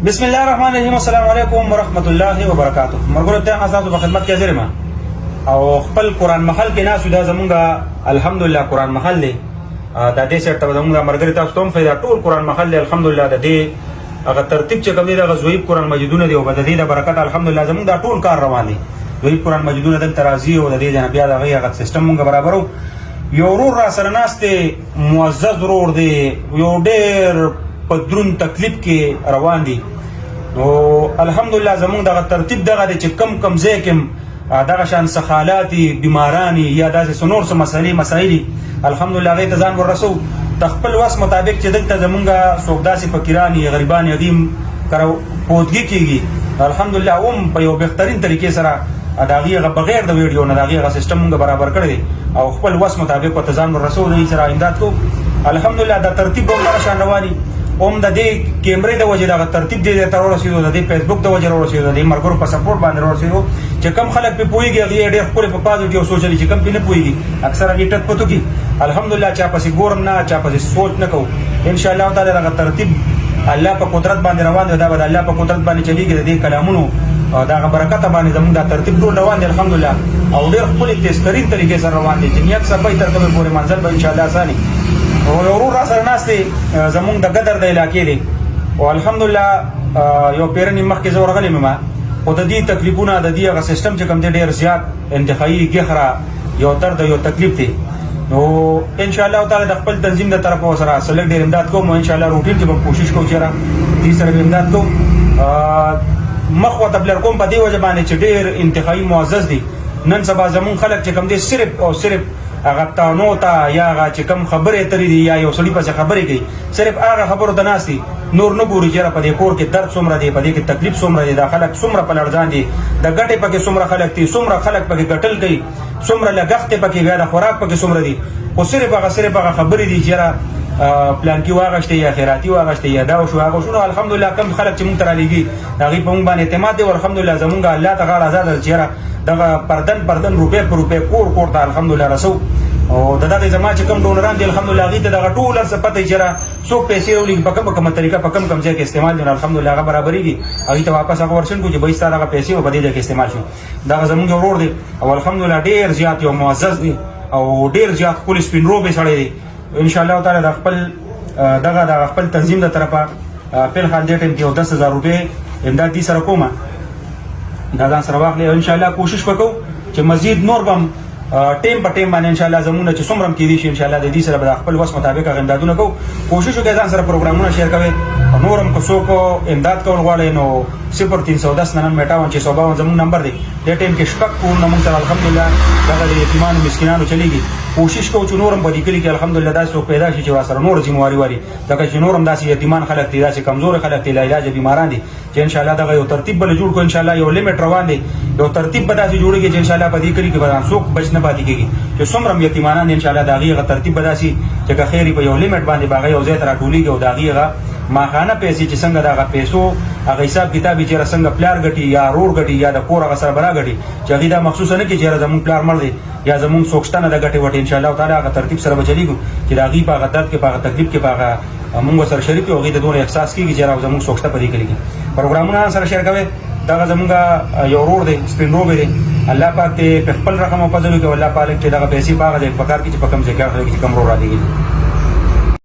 بسم الله الرحمن الرحیم. السلام علیکم ورحمت الله وبرکاته. مرګور ته تاسو په خدمت کې حاضر یم او خپل قران محل کې ناسو دا زمونږه الحمدلله قران محل دی. دا دې سره ته زمونږه مرګري تاسو ته هم فایده ټول قران محل دی الحمدلله. د دې هغه ترتیب چې کوم دی د غزوی قران مجیدونه دی او د دې د برکت الحمدلله زمونږ دا ټول کار روان دی. دوی قران مجیدونه د ترازی او د دې جناب بیا د هغه سیستم مونږ برابرو. یو ورور را سره ناشته معزز ورور دی، یو ډېر په درون تکلیف کې روان دي. نو الحمدلله زمونږ دغه ترتیب دغه دی چې کم کم ځای کې دغه شان سخالاتي بیمارانی یا داسې نور څه مسایل الحمدلله هغې ته ځان ورسو. د خپل وس مطابق چې دلته زمونږ څوک داسې فقیران غریبان یتیم پودګي کېږي الحمدلله هم په یو بهترین طریقې سره د هغې هغه بغیر د ویډیو نه د هغې هغه سیسټم مونږ برابر کړی دی او خپل وس مطابق ورته ځان ورسو د هغې سره امداد کوو. الحمدلله دا ترتیب به هم دغه شان رواني هم د دې کیمرې د وجې دغه ترتیب دې ته ورسېدو، د دې فیسبوک د وجې راورسېدو، د دې ملګرو په سپورټ باندې راورسېدو چې کم خلک پرې پوهېږي هغې ډېر ښکلې په پازیټیو او سوچلي چې کم پرې نه پوهېږي اکثره هغې ټک پتو کي الحمدلله چا پسې ګورم نه چا پسې سوچ نه کوو. انشاءالله تعالی دغه ترتیب الله په قدرت باندې روان دی. دا به د الله په قدرت باندې چلېږي. د دې کلامونو دغه برکته باندې زموږ دا ترتیب ټول روان دی الحمدلله او ډېر ښکلې تیزترین طریقې سره روان دی چې نیت صفای تر کومې پورې منزل به انشاءالله اساني. او یو ورور را سره ناست دی زموږ د ګدر د علاقې دی او الحمدلله یو پیره نیم مخکې زه ورغلی یم خو د دې تکلیفونه د دې هغه سیسټم چې کوم دی ډېر زیات انتخابي ګخره یو درد یو تکلیف دی. نو انشاءالله تعالی د خپل تنظیم د طرفه سره سلګ ډېر امداد کوم او انشاءالله روټین کې به کوشش کوو چې را دې سره به امداد کوو. مخ ورته بلر کوم په دې وجه باندې چې ډېر انتخابي معزز دی. نن سبا زمون خلک چې کوم دی صرف او صرف هغه تانو ته یا هغه چې کوم خبرې ترې دي یا یو سړي پسې خبرې کوي صرف هغه خبرو ته ناست دي، نور نه ګوري چې په دې کور کې درد څومره دی، په دې کې تکلیف څومره دی، دا خلک څومره په لړزان دي، د ګټې پکې څومره خلک دي، څومره خلک پکې ګټل کوي، څومره لګښت پکې بیا د خوراک پکې څومره دي. خو صرف هغه خبرې دي چې پلان کې واغشته یا خیراتي واغشته یا دا شو هغه شنو. الحمدلله کم خلک چې مونږ ته رالیږي هغې په مونږ باندې اعتماد دی. الحمدلله زمونږ الله ته غاړه ازاده ده چې دغه پردن روپۍ په روپۍ کور ته الحمدلله رسو. او د دغې زما چې کوم ډونران دي الحمدلله هغې ته دغه ټول هر څه پته وي چې څوک پیسې راولېږي په کومه طریقه په کوم ځای کې استعمال دي نو الحمدلله هغه برابرېږي هغې ته واپس هغه ورسند کړو چې بهی ستا دغه پیسې به په دې ځای کې استعمال شي. دغه زمونږ ورور دی او الحمدلله ډېر زیات یو معزز دی او ډېر زیات ښکلي سپین روبې سړی دی. انشاءالله تعالی د خپل تنظیم د طرفه فی الحال دې ټایم کې یو 10,000 روپۍ امداد دې سره کومه دا ځان سره واخلې. انشاءالله کوشش وکړو چې مزید نور به هم ټیم په ټیم باندې انشاءالله زمونږ چې څومره هم کېدی شي انشاءالله د دې سره به د خپل وس مطابق هغه امدادونه کوو. کوشش وکړئ ځان سره پروګرامونه شیر کوئ او نور هم که څوک امداد کول غواړئ نو 0310 99 652 زمونږ نمبر دی. دې ټیم کې شپږ کورونه مونږ سره الحمدلله دغه د یتیمانو مسکینانو چلېږي. کوشش کوو چې نور هم په دې کلي کې الحمدلله داسې څوک پیدا شي چې ورسره نور ذمواري ولري ځکه چې نور هم داسې یتیمان خلک دي، داسې کمزوري خلک دي، لاعلاجه بیماران دي چې انشاءالله دغه یو ترتیب به جوړ کړو. انشاءالله یو لیمټ روان دی، یو ترتیب به داسې جوړېږي چې انشاءالله په دې کلي کې به څوک بچ نه پاتې کېږي چې څومره هم یتیمانان دي انشاءالله د هغې هغه ترتیب به داسې چې که خیر په یو لیمټ باندې به هغه یو ځای ته راټولېږي او د هغې هغه ماخانه پیسې چې څنګه د هغه پیسو هغه حساب کتاب چې څنګه پلار ګټي یا رور ګټي یا د کور هغه سربراہ ګټي چې هغې دا مخصوصه نه کړي چې زمونږ پلار مړ دی یا زمونږ څوک شته نه د ګټې وټې انشاءالله تعالی هغه ترتیب سره به چلېږو چې د هغې په هغه درد کې په هغه تکلیف کې په هغه مونږ سره شریک یو هغې ته دونه احساس کېږي چې زمونږ څوک شته په دې کلي کې. پروګرامونه سره شیر کوئ. دغه زمونږ یو ورور دی سپین روبې دی. الله پاک دې په خپل رقم او فضل وکړي او الله پاک چې دغه پیسې په هغه ځای په کار کړي چې په کوم ځای کې چې کوم ورور رالېږي.